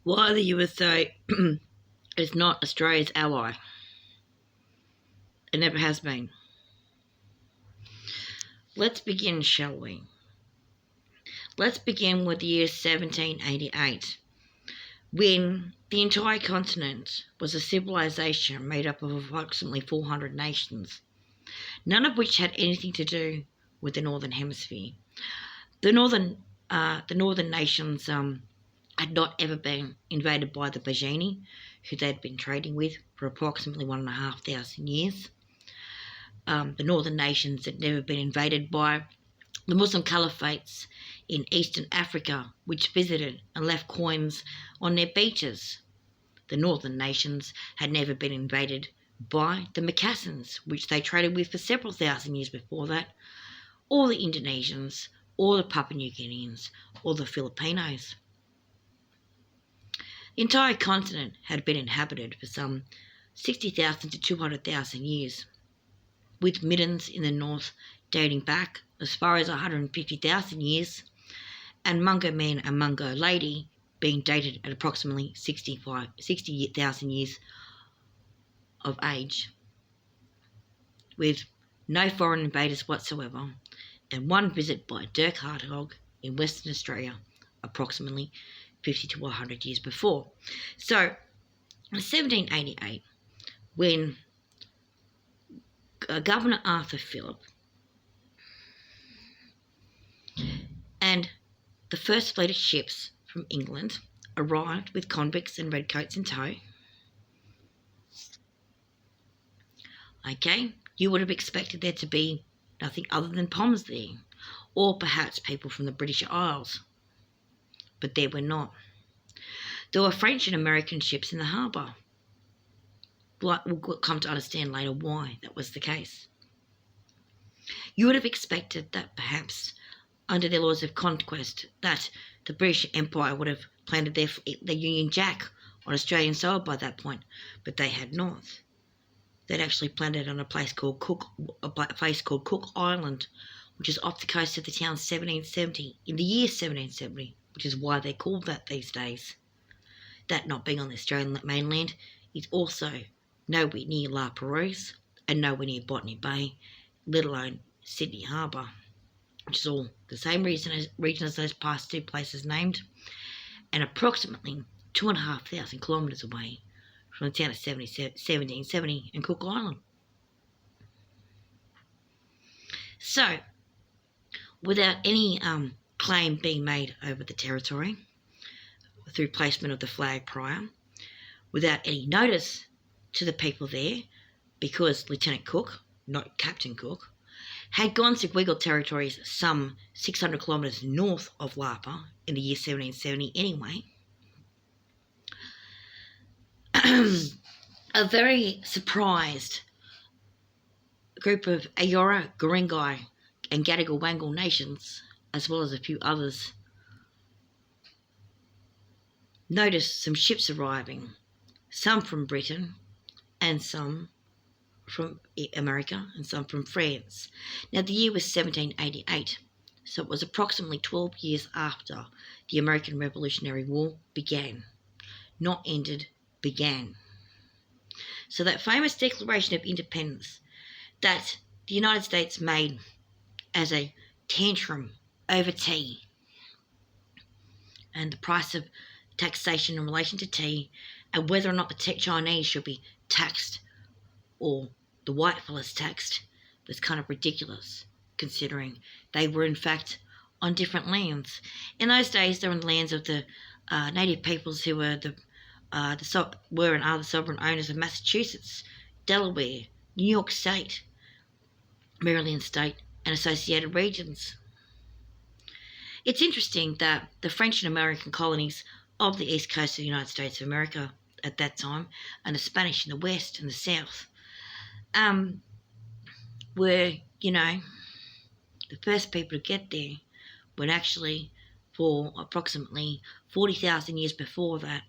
Why the USA is not Australia's ally. It never has been. Let's begin, shall we? Let's begin with the year 1788, when the entire continent was a civilization made up of approximately 400 nations, none of which had anything to do with the Northern Hemisphere. The northern nations had not ever been invaded by the Bajini, who they'd been trading with for approximately 1,500 years. The northern nations had never been invaded by the Muslim caliphates in eastern Africa, which visited and left coins on their beaches. The northern nations had never been invaded by the Macassans, which they traded with for several thousand years before that, or the Indonesians, or the Papua New Guineans, or the Filipinos. The entire continent had been inhabited for some 60,000 to 200,000 years, with Middens in the north dating back as far as 150,000 years, and Mungo Man and Mungo Lady being dated at approximately 60,000 years of age, with no foreign invaders whatsoever, and one visit by Dirk Hartog in Western Australia approximately 50 to 100 years before. So, in 1788, when Governor Arthur Phillip and the first fleet of ships from England arrived with convicts and redcoats in tow, you would have expected there to be nothing other than Poms there, or perhaps people from the British Isles. But there were not. There were French and American ships in the harbour. We'll come to understand later why that was the case. You would have expected that perhaps under their laws of conquest that the British Empire would have planted their Union Jack on Australian soil by that point, but they had not. They'd actually planted on a place called Cook Island, which is off the coast of the town 1770, in the year 1770, which is why they're called that these days. That not being on the Australian mainland is also nowhere near La Perouse and nowhere near Botany Bay, let alone Sydney Harbour, which is all the same region as those past two places named, and approximately 2,500 kilometres away from the town of 1770 and Cook Island. So, without any claim being made over the territory through placement of the flag prior, without any notice to the people there, because Lieutenant Cook, not Captain Cook, had gone to Wiggle territories some 600 kilometres north of Lapa in the year 1770 anyway, a very surprised group of Eora, Guringai and Gadigal Wangal nations, as well as a few others, noticed some ships arriving, some from Britain and some from America and some from France. Now the year was 1788, so it was approximately 12 years after the American Revolutionary War began. Not ended, began. So that famous Declaration of Independence that the United States made as a tantrum over tea and the price of taxation in relation to tea, and whether or not the Chinese should be taxed or the white fellas taxed, was kind of ridiculous, considering they were in fact on different lands. In those days, they were on the lands of the native peoples who were and are the sovereign owners of Massachusetts, Delaware, New York State, Maryland State, and associated regions. It's interesting that the French and American colonies of the east coast of the United States of America at that time, and the Spanish in the west and the south, were, the first people to get there, when actually for approximately 40,000 years before that,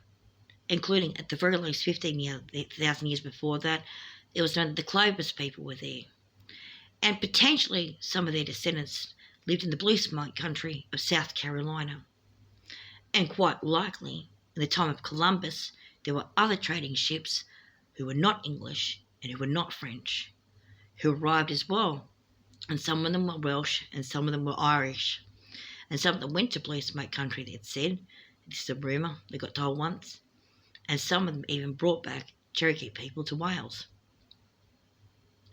including at the very least 15,000 years before that, it was known that the Clovis people were there. And potentially some of their descendants lived in the Blue Smoke country of South Carolina. And quite likely, in the time of Columbus, there were other trading ships who were not English and who were not French, who arrived as well. And some of them were Welsh and some of them were Irish. And some of them went to Blue Smoke Country, they had said. This is a rumour, they got told once. And some of them even brought back Cherokee people to Wales.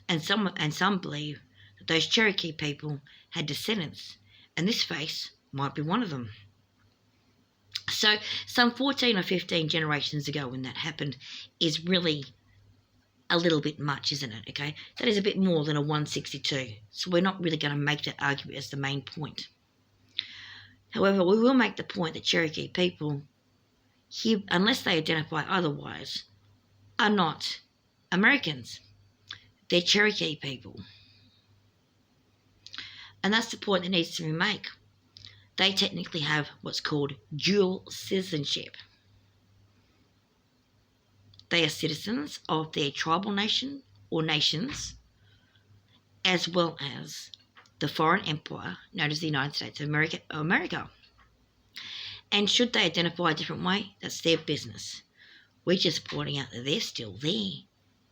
And some believe that those Cherokee people had descendants, and this face might be one of them. So some 14 or 15 generations ago when that happened is really a little bit much, isn't it? Okay, that is a bit more than a 162. So we're not really going to make that argument as the main point. However, we will make the point that Cherokee people, here, unless they identify otherwise, are not Americans. They're Cherokee people. And that's the point that needs to be made. They technically have what's called dual citizenship. They are citizens of their tribal nation or nations, as well as the foreign empire known as the United States of America. And should they identify a different way, that's their business. We're just pointing out that they're still there,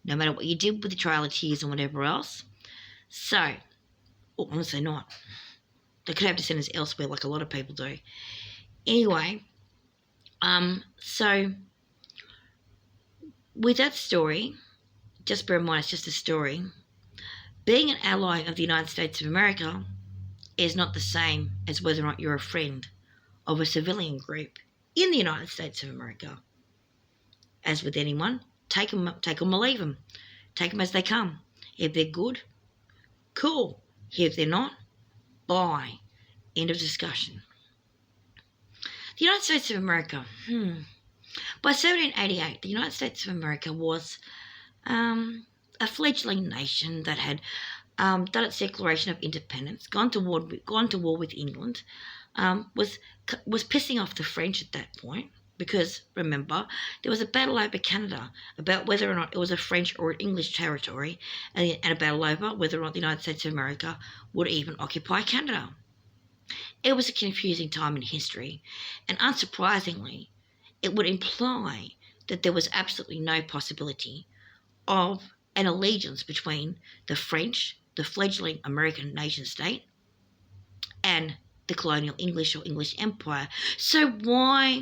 no matter what you did with the Trail of Tears and whatever else. So, or honestly not. They could have descendants elsewhere like a lot of people do. Anyway, so with that story, just bear in mind it's just a story, being an ally of the United States of America is not the same as whether or not you're a friend of a civilian group in the United States of America. As with anyone, take them or leave them. Take them as they come. If they're good, cool. If they're not, bye. End of discussion. The United States of America. By 1788, the United States of America was a fledgling nation that had done its Declaration of Independence, gone to war with England, was pissing off the French at that point. Because, remember, there was a battle over Canada about whether or not it was a French or an English territory, and a battle over whether or not the United States of America would even occupy Canada. It was a confusing time in history, and unsurprisingly, it would imply that there was absolutely no possibility of an allegiance between the French, the fledgling American nation state, and the colonial English or English Empire. So why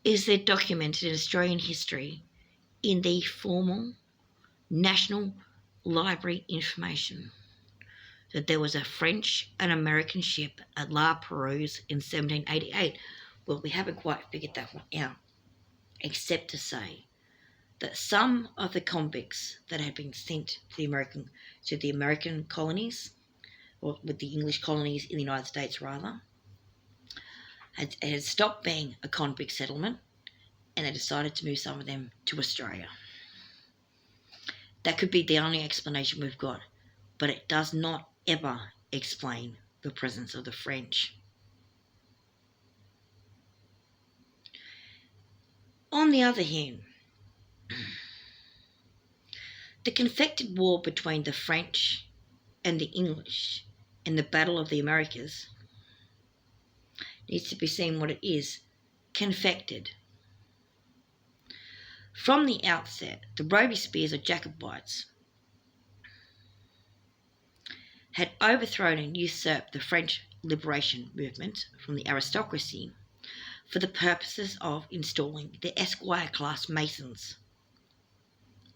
is there documented in Australian history in the formal National Library information that there was a French and American ship at La Perouse in 1788? Well, we haven't quite figured that one out, except to say that some of the convicts that had been sent to the American colonies, or with the English colonies in the United States rather, had stopped being a convict settlement, and they decided to move some of them to Australia. That could be the only explanation we've got, but it does not ever explain the presence of the French. On the other hand, the conflicted war between the French and the English in the Battle of the Americas needs to be seen what it is, confected. From the outset, the Robespierres or Jacobites had overthrown and usurped the French liberation movement from the aristocracy for the purposes of installing the Esquire-class Masons,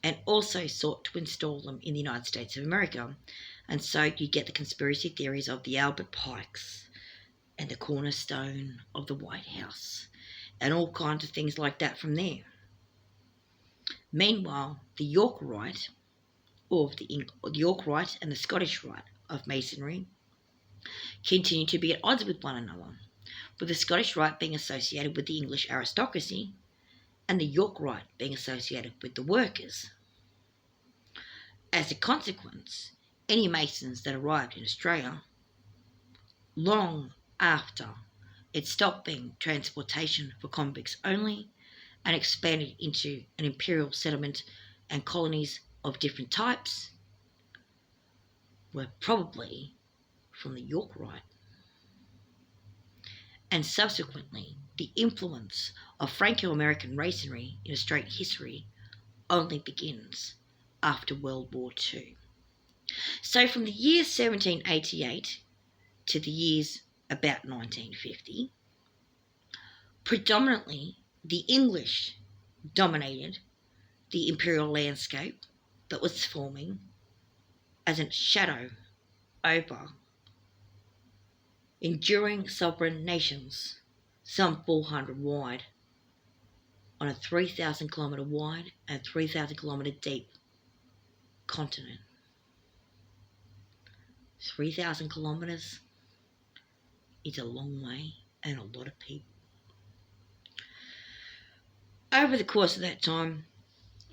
and also sought to install them in the United States of America. And so you get the conspiracy theories of the Albert Pikes and the cornerstone of the White House and all kinds of things like that from there. Meanwhile, the York Rite, or the York Rite and the Scottish Rite of Masonry continue to be at odds with one another, with the Scottish Rite being associated with the English aristocracy and the York Rite being associated with the workers. As a consequence, any Masons that arrived in Australia, long after it stopped being transportation for convicts only and expanded into an imperial settlement and colonies of different types, were probably from the York Rite. and subsequently the influence of Franco-American racery in Australian history only begins after World War II. So from the year 1788 to the years about 1950, predominantly the English dominated the imperial landscape that was forming as a shadow over enduring sovereign nations, some 400 wide, on a 3,000 kilometre wide and 3,000 kilometre deep continent. 3,000 kilometres is a long way and a lot of people. Over the course of that time,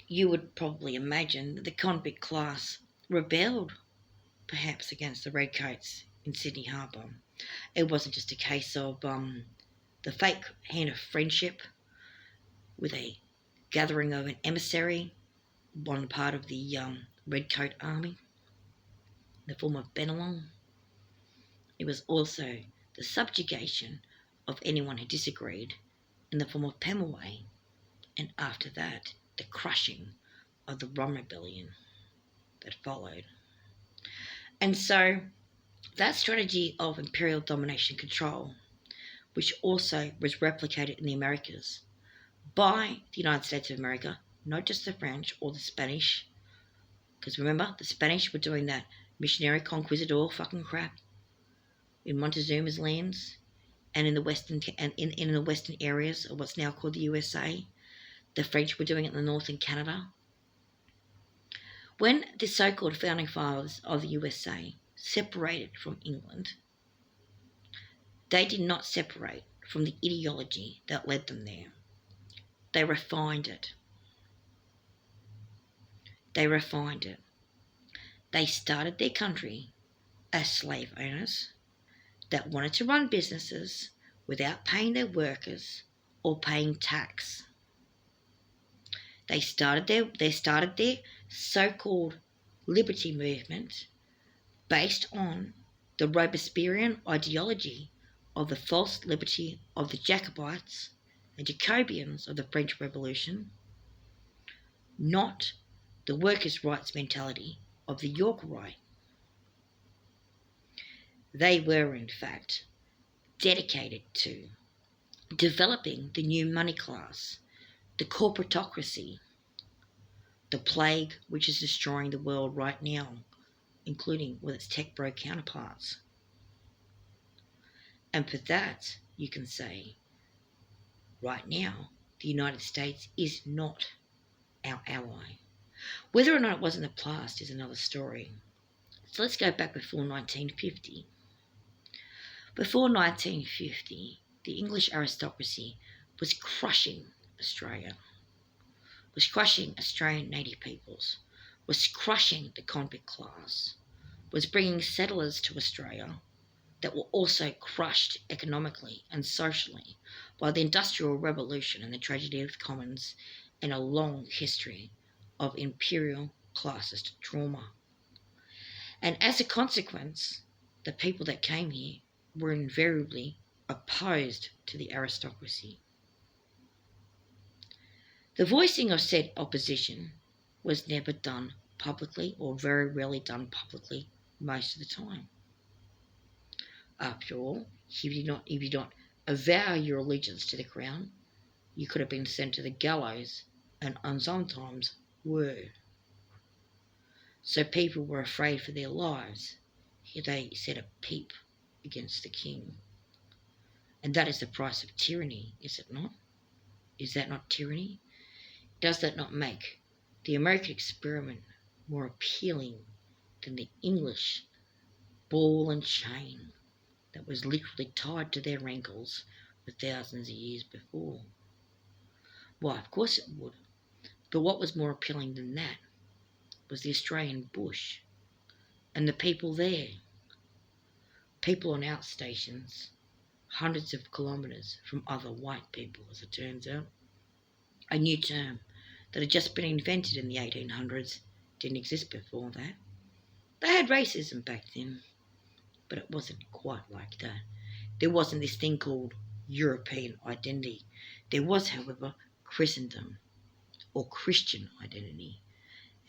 you would probably imagine that the convict class rebelled perhaps against the redcoats in Sydney Harbour. It wasn't just a case of the fake hand of friendship with a gathering of an emissary, one part of the redcoat army, in the form of Bennelong. It was also the subjugation of anyone who disagreed in the form of Pemulwuy, and after that, the crushing of the Rum Rebellion that followed. And so that strategy of imperial domination control, which also was replicated in the Americas by the United States of America, not just the French or the Spanish, because remember, the Spanish were doing that missionary conquistador fucking crap in Montezuma's lands and in the western in the western areas of what's now called the USA. The French were doing it in the north in Canada. When the so-called founding fathers of the USA separated from England, they did not separate from the ideology that led them there. They refined it. They started their country as slave owners that wanted to run businesses without paying their workers or paying tax. They started their so-called liberty movement based on the Robespierrean ideology of the false liberty of the Jacobites and Jacobians of the French Revolution, not the workers' rights mentality of the Yorkite. They were, in fact, dedicated to developing the new money class, the corporatocracy, the plague which is destroying the world right now, including with its tech bro counterparts. And for that, you can say, right now, the United States is not our ally. Whether or not it was in the past is another story. So let's go back before 1950. Before 1950, the English aristocracy was crushing Australia, was crushing Australian native peoples, was crushing the convict class, was bringing settlers to Australia that were also crushed economically and socially by the Industrial Revolution and the tragedy of the commons and a long history of imperial classist trauma. And as a consequence, the people that came here were invariably opposed to the aristocracy. The voicing of said opposition was never done publicly, or very rarely done publicly most of the time. After all, if you did not avow your allegiance to the crown, you could have been sent to the gallows, and sometimes were. So people were afraid for their lives. Here they set a peep against the king. And that is the price of tyranny, is it not? Is that not tyranny? Does that not make the American experiment more appealing than the English ball and chain that was literally tied to their ankles for thousands of years before? Why, of course it would. But what was more appealing than that was the Australian bush and the people there. People on outstations, hundreds of kilometres from other white people, as it turns out. A new term that had just been invented in the 1800s, didn't exist before that. They had racism back then, but it wasn't quite like that. There wasn't this thing called European identity. There was, however, Christendom or Christian identity,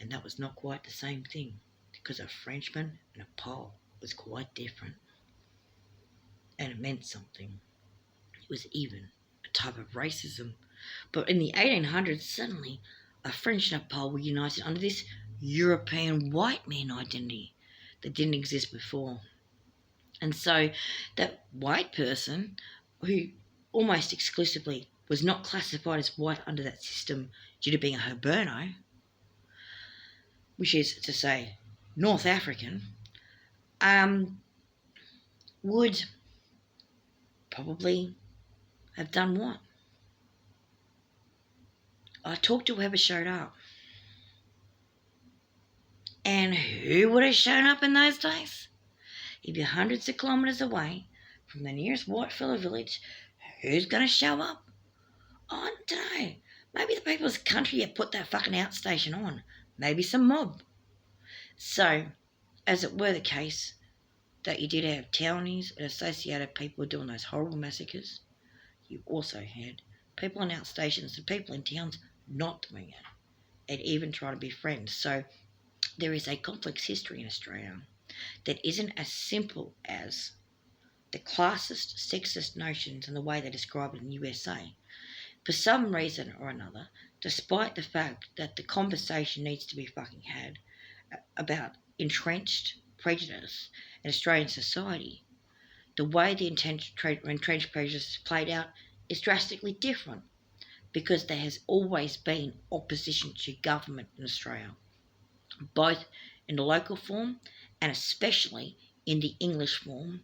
and that was not quite the same thing, because a Frenchman and a Pole was quite different, and it meant something. It was even a type of racism. But in the 1800s, suddenly, a French and a Pole were united under this European white man identity that didn't exist before. And so that white person, who almost exclusively was not classified as white under that system due to being a Hiberno, which is to say North African, would probably have done what? I talked to whoever showed up. And who would have shown up in those days? If you're hundreds of kilometres away from the nearest white fella village, who's going to show up? I don't know. Maybe the people's country have put that fucking outstation on. Maybe some mob. So, as it were the case that you did have townies and associated people doing those horrible massacres, you also had people in outstations and people in towns not doing it, and even trying to be friends. So there is a complex history in Australia that isn't as simple as the classist, sexist notions and the way they describe it in the USA. For some reason or another, despite the fact that the conversation needs to be fucking had about entrenched prejudice in Australian society, the way the entrenched prejudice is played out is drastically different, because there has always been opposition to government in Australia, both in the local form and especially in the English form,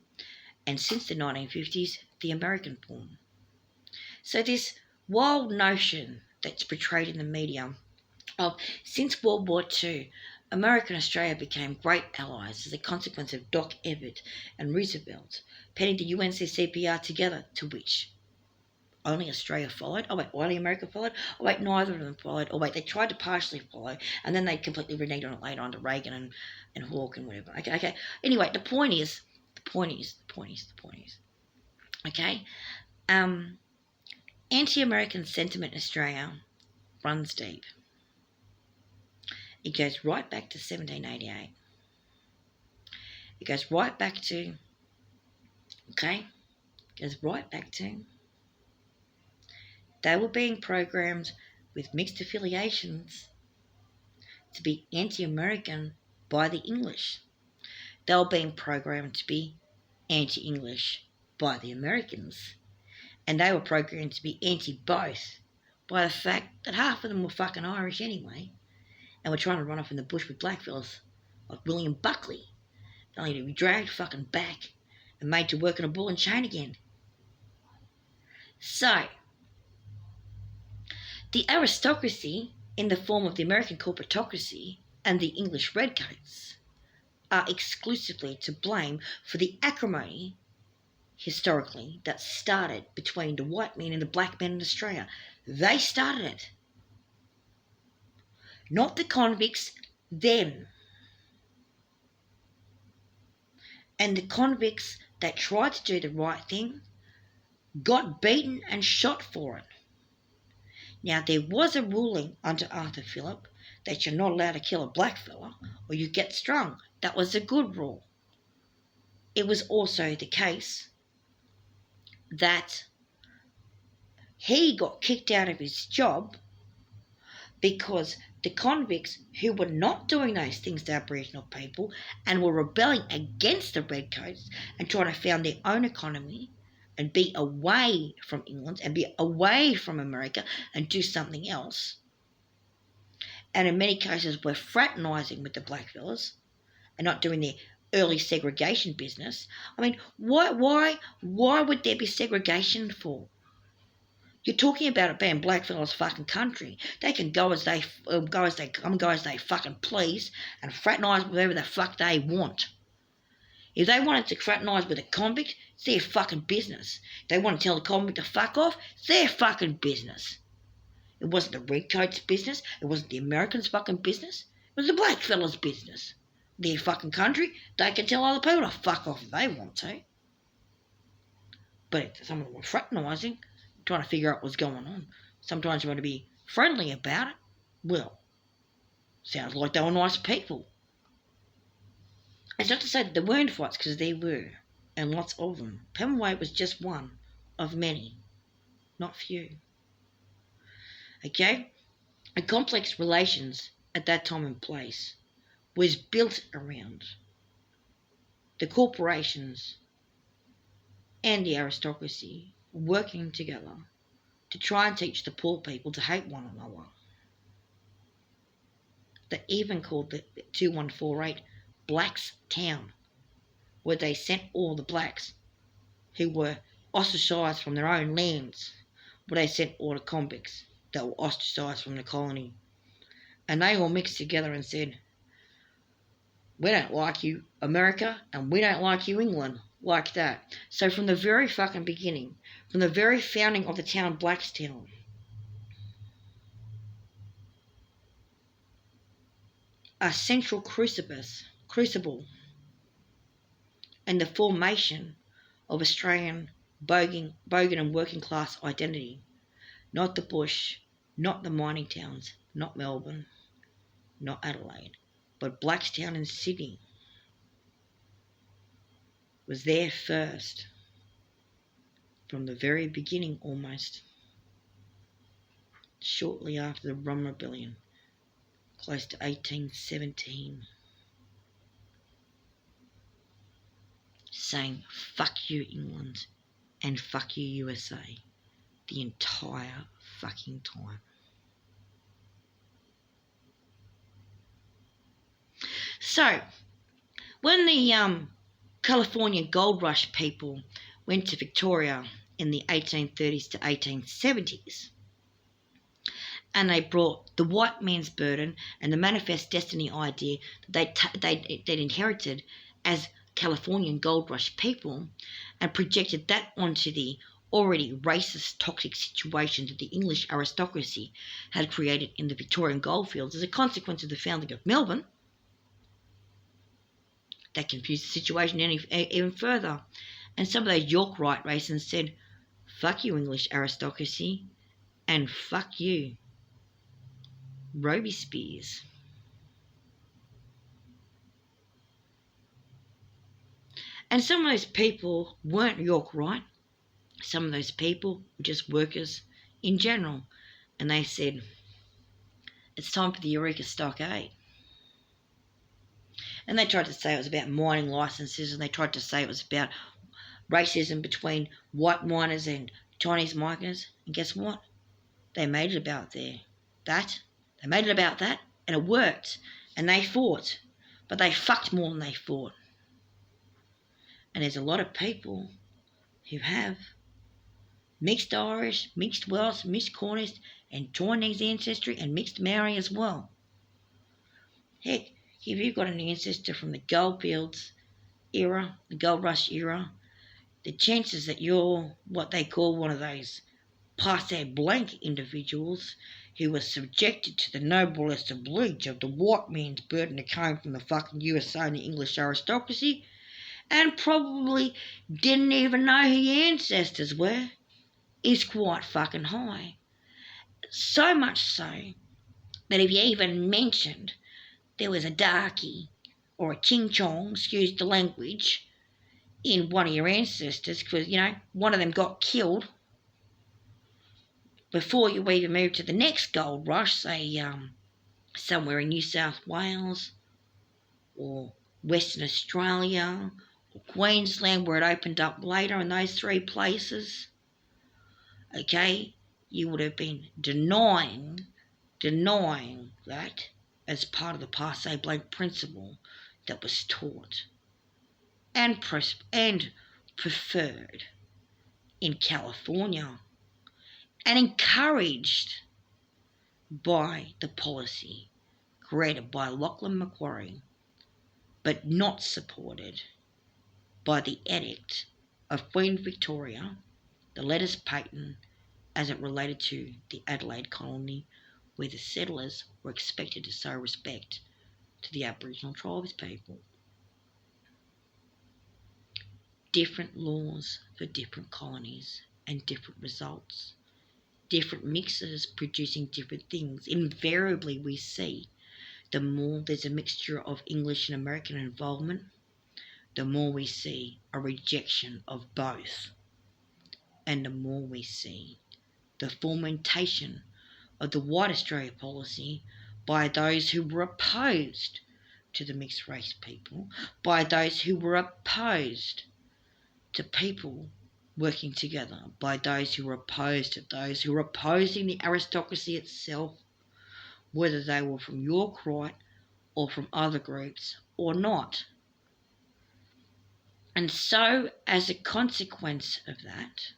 and since the 1950s, the American form. So this wild notion that's portrayed in the media of, since World War II, America and Australia became great allies as a consequence of Doc Everett and Roosevelt penning the UNCCPR together, to which only Australia followed. Oh wait, only America followed. Oh wait, neither of them followed. Oh wait, they tried to partially follow, and then they completely reneged on it later on to Reagan and Hawke and whatever. Okay. Anyway, the point is. Okay, anti-American sentiment in Australia runs deep. It goes right back to 1788. It goes right back to. They were being programmed with mixed affiliations to be anti-American by the English. They were being programmed to be anti-English by the Americans. And they were programmed to be anti-both by the fact that half of them were fucking Irish anyway, and were trying to run off in the bush with blackfellas like William Buckley, only to be dragged fucking back and made to work on a ball and chain again. So, the aristocracy, in the form of the American corporatocracy and the English redcoats, are exclusively to blame for the acrimony, historically, that started between the white men and the black men in Australia. They started it. Not the convicts, them. And the convicts that tried to do the right thing got beaten and shot for it. Now, there was a ruling under Arthur Phillip that you're not allowed to kill a black fella or you get strung. That was a good rule. It was also the case that he got kicked out of his job because the convicts who were not doing those things to Aboriginal people and were rebelling against the redcoats and trying to found their own economy and be away from England and be away from America and do something else, and in many cases were fraternising with the blackfellas and not doing their early segregation business. I mean, why would there be segregation for? You're talking about it being blackfellas' fucking country. They can go as they fucking please and fraternise with whoever the fuck they want. If they wanted to fraternise with a convict, it's their fucking business. If they want to tell the convict to fuck off, it's their fucking business. It wasn't the redcoats' business. It wasn't the Americans' fucking business. It was the blackfellas' business. Their fucking country, they can tell other people to fuck off if they want to. But some of them were fraternising, trying to figure out what's going on. Sometimes you want to be friendly about it. Well, sounds like they were nice people. It's not to say that there weren't fights, because there were, and lots of them. Pemulwuy was just one of many, not few. Okay? And complex relations at that time and place was built around the corporations and the aristocracy working together to try and teach the poor people to hate one another. They even called the 2148 Blacks' Town, where they sent all the blacks who were ostracised from their own lands, where they sent all the convicts that were ostracised from the colony. And they all mixed together and said, we don't like you, America, and we don't like you, England, like that. So from the very fucking beginning, from the very founding of the town Blackstown, a central crucible, and the formation of Australian bogan and working class identity. Not the bush, not the mining towns, not Melbourne, not Adelaide, but Blackstown in Sydney was there first, from the very beginning almost, shortly after the Rum Rebellion, close to 1817, saying fuck you England and fuck you USA the entire fucking time. So, when the California Gold Rush people went to Victoria in the 1830s to 1870s, and they brought the white man's burden and the manifest destiny idea that they'd inherited as Californian Gold Rush people, and projected that onto the already racist, toxic situation that the English aristocracy had created in the Victorian goldfields as a consequence of the founding of Melbourne. That confused the situation even further. And some of those York right racists said, fuck you, English aristocracy, and fuck you, Robespierre. And some of those people weren't York right. Some of those people were just workers in general. And they said, it's time for the Eureka Stockade. And they tried to say it was about mining licenses, and they tried to say it was about racism between white miners and Chinese miners. And guess what? They made it about that. They made it about that, and it worked. And they fought. But they fucked more than they fought. And there's a lot of people who have mixed Irish, mixed Welsh, mixed Cornish, and Chinese ancestry, and mixed Maori as well. Heck, if you've got an ancestor from the goldfields era, the gold rush era, the chances that you're what they call one of those passe blank individuals who was subjected to the noblest oblige of the white man's burden that came from the fucking USA and the English aristocracy, and probably didn't even know who your ancestors were, is quite fucking high. So much so that if you even mentioned there was a darkie or a ching chong, excuse the language, in one of your ancestors, because, one of them got killed before you even moved to the next gold rush, say somewhere in New South Wales or Western Australia or Queensland, where it opened up later in those three places, okay, you would have been denying that as part of the passe blank principle that was taught and preferred in California and encouraged by the policy created by Lachlan Macquarie, but not supported by the edict of Queen Victoria, the letters patent, as it related to the Adelaide colony, where the settlers were expected to show respect to the Aboriginal tribes people. different laws for different colonies and different results. Different mixes producing different things. Invariably, we see the more there's a mixture of English and American involvement, the more we see a rejection of both, and the more we see the fomentation of the white Australia policy by those who were opposed to the mixed race people, by those who were opposed to people working together, by those who were opposed to those who were opposing the aristocracy itself, whether they were from York Rite or from other groups or not. And so, as a consequence of that,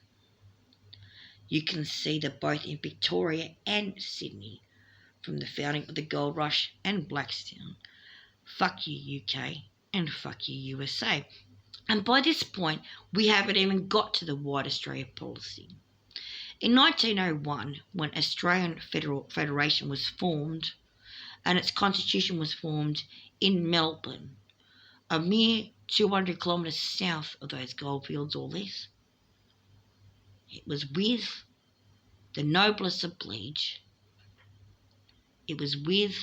you can see that both in Victoria and Sydney, from the founding of the Gold Rush and Blackstone, fuck you UK and fuck you USA. And by this point, we haven't even got to the White Australia policy. In 1901, when Australian Federation was formed, and its constitution was formed in Melbourne, a mere 200 kilometres south of those goldfields or less, it was with the noblesse oblige, it was with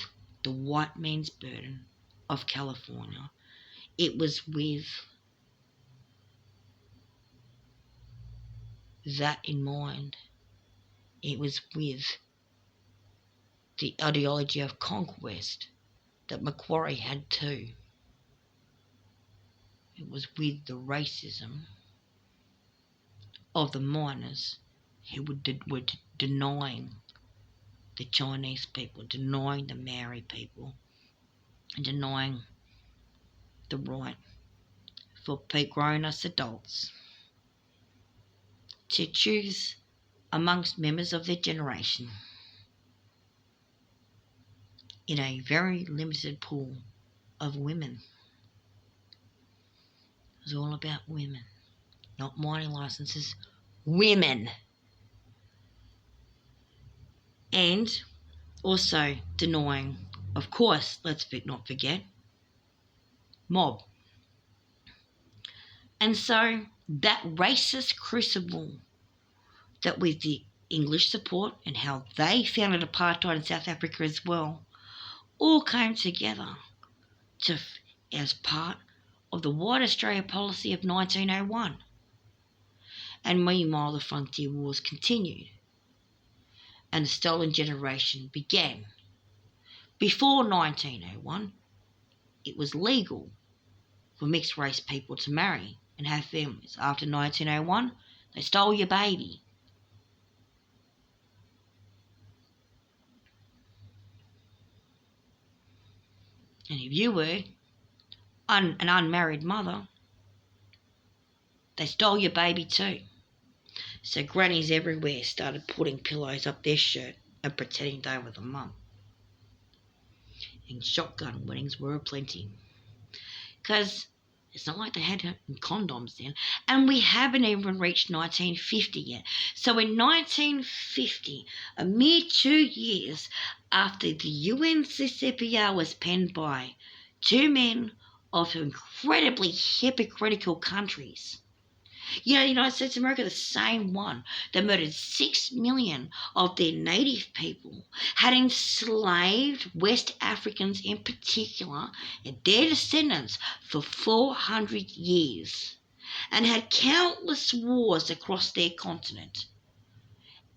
the white man's burden of California, it was with that in mind, it was with the ideology of conquest that Macquarie had too. It was with the racism of the miners who were denying the Chinese people, denying the Maori people, and denying the right for grown-us adults to choose amongst members of their generation in a very limited pool of women. It was all about women, not mining licenses, women. And also denying, of course, let's not forget, mob. And so that racist crucible that with the English support and how they founded apartheid in South Africa as well, all came together as part of the White Australia policy of 1901. And meanwhile, the Frontier Wars continued, and the Stolen Generation began. Before 1901, it was legal for mixed race people to marry and have families. After 1901, they stole your baby. And if you were an unmarried mother, they stole your baby too. So grannies everywhere started putting pillows up their shirt and pretending they were the mum. And shotgun weddings were aplenty. Because it's not like they had condoms then. And we haven't even reached 1950 yet. So in 1950, a mere 2 years after the UNCCPR was penned by two men of incredibly hypocritical countries. You know, the United States of America, the same one that murdered 6 million of their native people, had enslaved West Africans in particular and their descendants for 400 years, and had countless wars across their continent,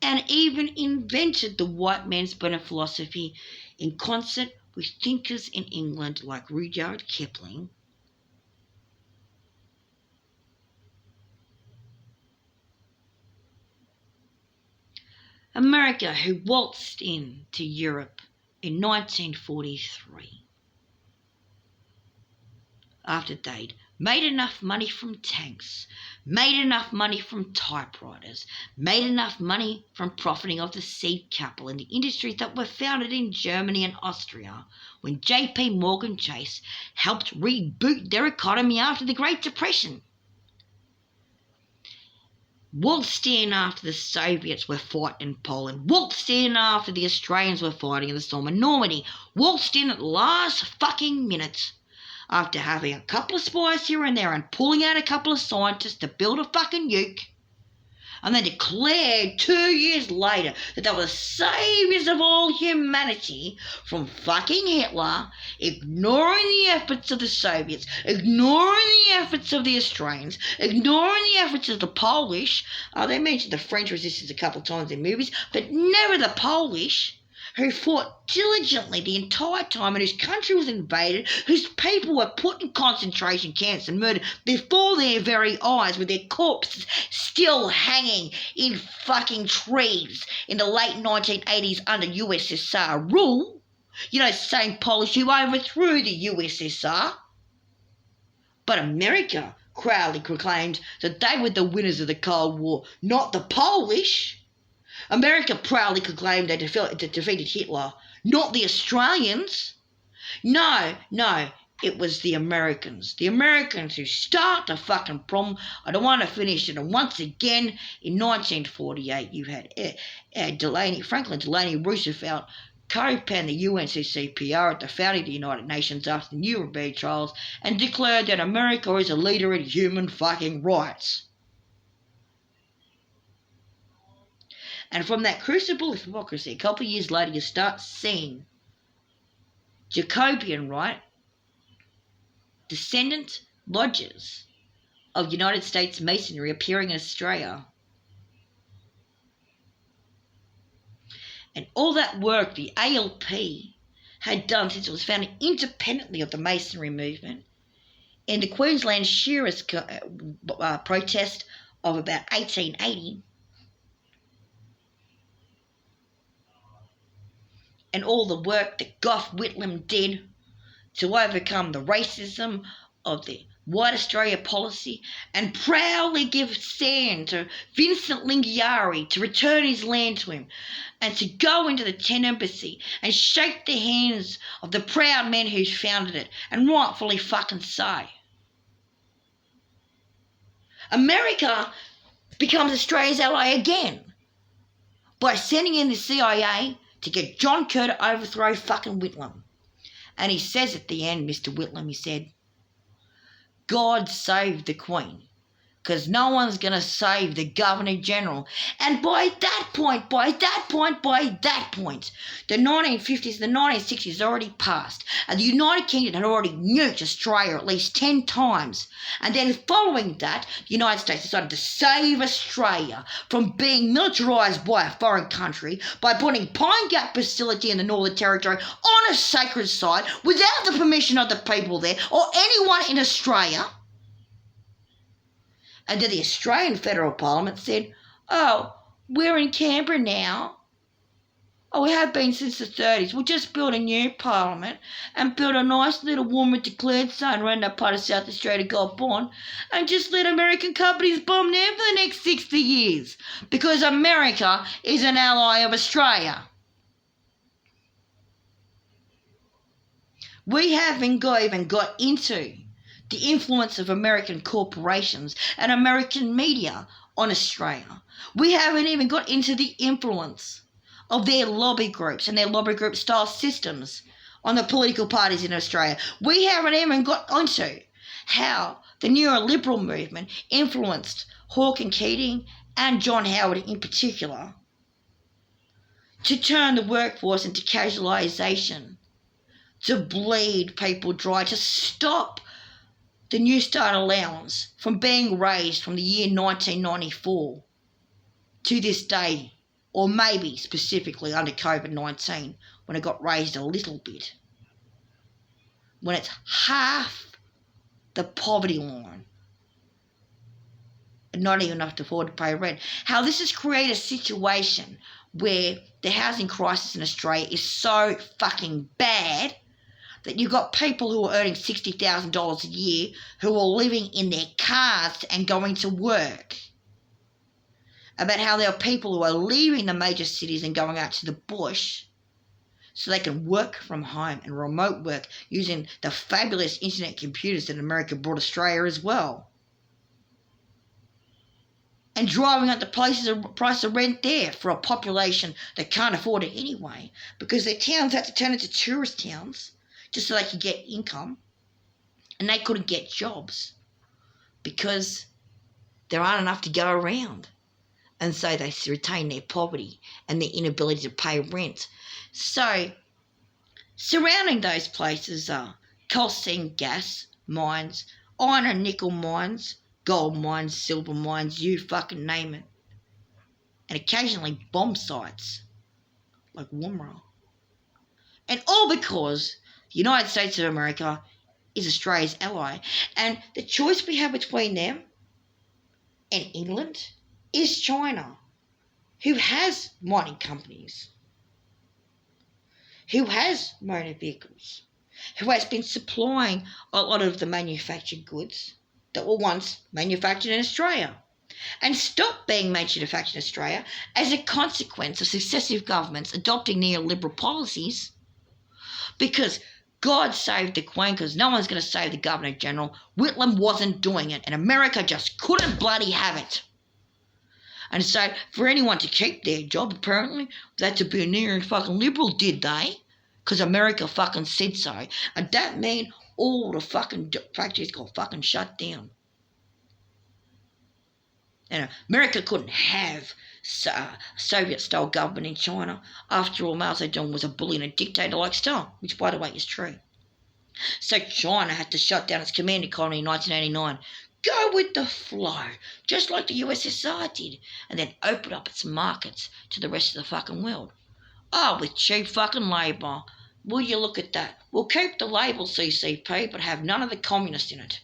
and even invented the white man's burden philosophy in concert with thinkers in England like Rudyard Kipling, America, who waltzed into Europe in 1943 after they'd made enough money from tanks, made enough money from typewriters, made enough money from profiting off the seed capital in the industries that were founded in Germany and Austria when J.P. Morgan Chase helped reboot their economy after the Great Depression. Waltzed in after the Soviets were fighting in Poland, waltzed in after the Australians were fighting in the storm of Normandy, waltzed in at last fucking minute after having a couple of spies here and there and pulling out a couple of scientists to build a fucking nuke, and then declared 2 years later that they were the saviours of all humanity from fucking Hitler, ignoring the efforts of the Soviets, ignoring the efforts of the Australians, ignoring the efforts of the Polish. They mentioned the French resistance a couple of times in movies, but never the Polish, who fought diligently the entire time and whose country was invaded, whose people were put in concentration camps and murdered before their very eyes, with their corpses still hanging in fucking trees in the late 1980s under USSR rule. You know, same Polish who overthrew the USSR. But America proudly proclaimed that they were the winners of the Cold War, not the Polish. America proudly proclaimed they defeated Hitler, not the Australians. No, it was the Americans. The Americans who start the fucking problem. I don't want to finish it. And once again, in 1948, you had Franklin Delano Roosevelt co-penned the UNCCPR at the founding of the United Nations after the Nuremberg trials and declared that America is a leader in human fucking rights. And from that crucible of hypocrisy, a couple of years later, you start seeing Jacobian, right, descendant lodges of United States Masonry appearing in Australia. And all that work the ALP had done since it was founded independently of the Masonry movement in the Queensland Shearers protest of about 1880, and all the work that Gough Whitlam did to overcome the racism of the White Australia policy and proudly give stand to Vincent Lingiari to return his land to him and to go into the Tent Embassy and shake the hands of the proud men who founded it, and rightfully fucking so. America becomes Australia's ally again by sending in the CIA to get John Kerr to overthrow fucking Whitlam. And he says at the end, Mr. Whitlam, he said, God save the Queen, because no one's going to save the Governor-General. And by that point, the 1950s, the 1960s already passed, and the United Kingdom had already nuked Australia at least 10 times. And then following that, the United States decided to save Australia from being militarised by a foreign country by putting Pine Gap Facility in the Northern Territory on a sacred site without the permission of the people there or anyone in Australia. And then the Australian Federal Parliament said, oh, we're in Canberra now. Oh, we have been since the 30s. We'll just build a new parliament and build a nice little woman declared zone around that part of South Australia got born and just let American companies bomb there for the next 60 years because America is an ally of Australia. We haven't even got into the influence of American corporations and American media on Australia. We haven't even got into the influence of their lobby groups and their lobby group style systems on the political parties in Australia. We haven't even got into how the neoliberal movement influenced Hawke and Keating and John Howard in particular to turn the workforce into casualisation, to bleed people dry, to stop the New Start allowance from being raised from the year 1994 to this day, or maybe specifically under COVID-19 when it got raised a little bit, when it's half the poverty line and not even enough to afford to pay rent. How this has created a situation where the housing crisis in Australia is so fucking bad that you've got people who are earning $60,000 a year who are living in their cars and going to work. About how there are people who are leaving the major cities and going out to the bush so they can work from home and remote work using the fabulous internet computers that America brought Australia as well. And driving up the price of rent there for a population that can't afford it anyway because their towns have to turn into tourist towns just so they can get income. And they couldn't get jobs because there aren't enough to go around. And so they retain their poverty and their inability to pay rent. So surrounding those places are coal seam gas mines, iron and nickel mines, gold mines, silver mines, you fucking name it. And occasionally bomb sites like Woomera. And all because the United States of America is Australia's ally. And the choice we have between them and England is China, who has mining companies, who has motor vehicles, who has been supplying a lot of the manufactured goods that were once manufactured in Australia and stopped being manufactured in Australia as a consequence of successive governments adopting neoliberal policies, because God save the Queen, because no one's going to save the Governor General. Whitlam wasn't doing it, and America just couldn't bloody have it. And so for anyone to keep their job, apparently, they had to be a near fucking liberal, did they? Because America fucking said so. And that meant all the fucking factories got fucking shut down. And America couldn't have Soviet-style government in China. After all, Mao Zedong was a bully and a dictator like Stalin, which, by the way, is true. So China had to shut down its command economy in 1989. Go with the flow, just like the USSR did, and then open up its markets to the rest of the fucking world. Oh, with cheap fucking labour. Will you look at that? We'll keep the label CCP, but have none of the communists in it.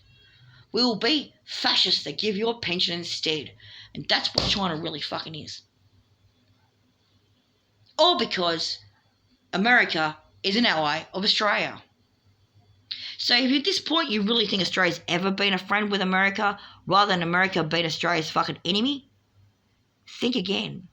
We'll be fascists that give you a pension instead. And that's what China really fucking is. All because America is an ally of Australia. So if at this point you really think Australia's ever been a friend with America rather than America being Australia's fucking enemy, think again.